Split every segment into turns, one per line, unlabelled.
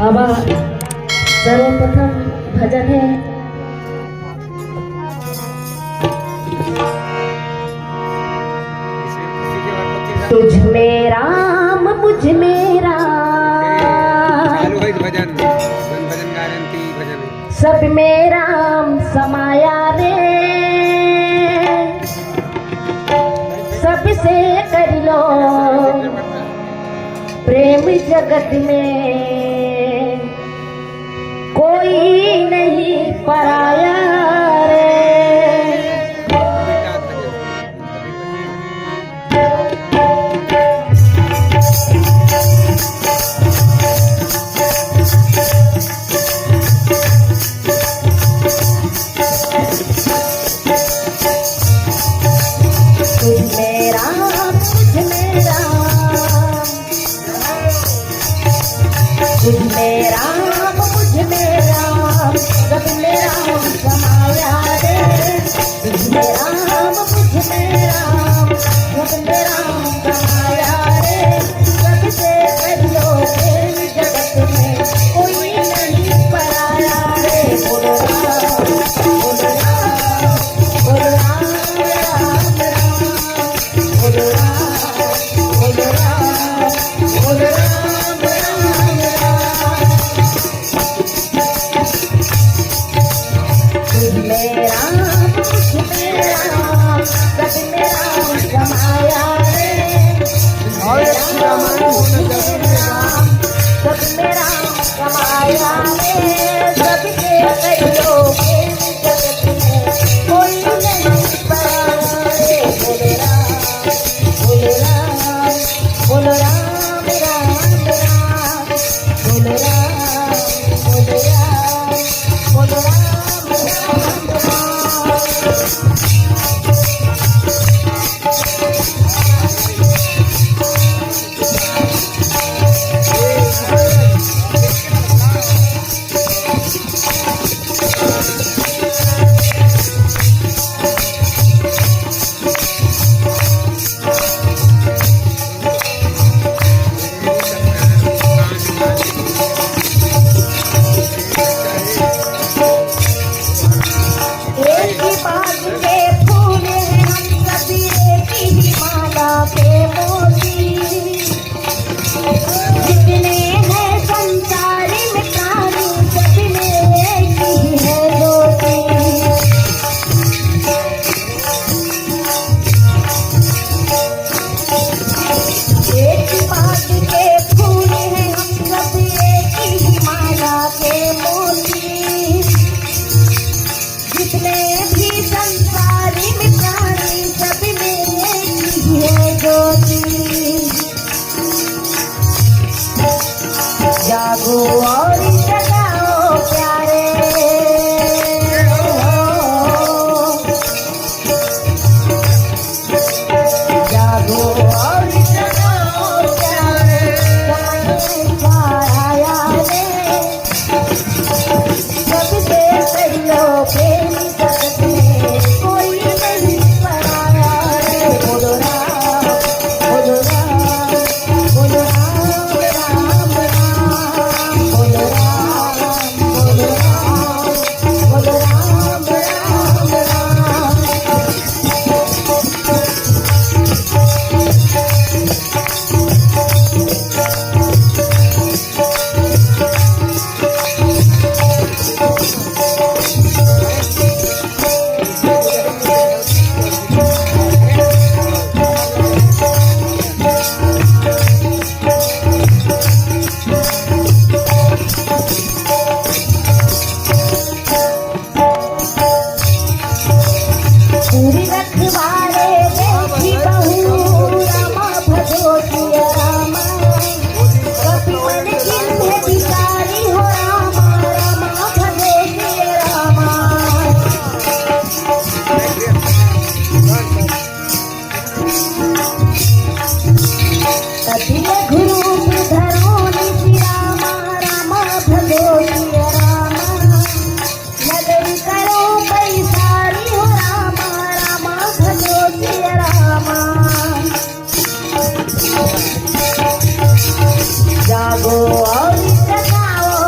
आबा सर्वप्रथम भजन है तुझ में राम मुझ में राम
भजन भजन गायन भजन
सब में राम समाया रे सबसे कर लो प्रेम जगत में कोई नहीं पराया रे तुझ में राम मुझ में राम सब में राम समाया रे तुझ में राम मुझ में राम सब में राम समाया रे सबसे करियो प्रेम जगत में कोई नहीं पराया रे बोलो राम बोलो राम बोलो राम राम राम बोलो राम बोलो राम बोलो राम जागो और जगाओ प्यारे जागो और जगाओ प्यारे आया रे सबसे करियो प्रेम जगत में कोई नहीं पराया रे बोलो राम बोलो राम बोलो राम राम राम बोलो राम बोलो राम बोलो राम राम राम पूरी रखवारे देखी बहू रामा भजो किया रामा कभी मन जिन्हे बिचारी हो रामा रामा भजो किया रामा कभी गुरु धरो निधि रामा रामा भजो किया रामा लगन करो पैसारी हो रामा रामा भजो किया रामा जागो और जगाओ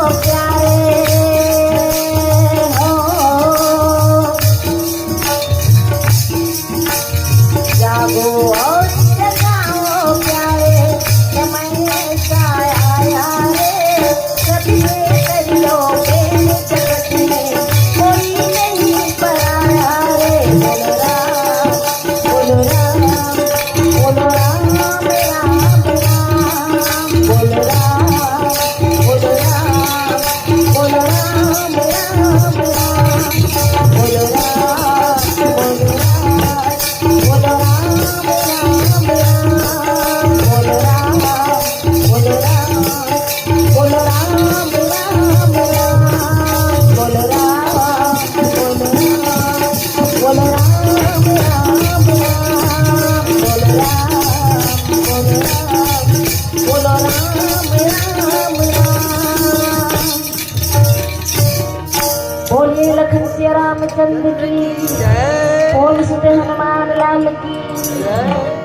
बोलो राम राम राम, बोलो राम, बोलो राम, बोलो राम राम राम, बोलो राम, बोलो राम, बोलो राम राम राम। बोलिए लखन सिया रामचंद्र की, बोल सुते हनुमान लाल की।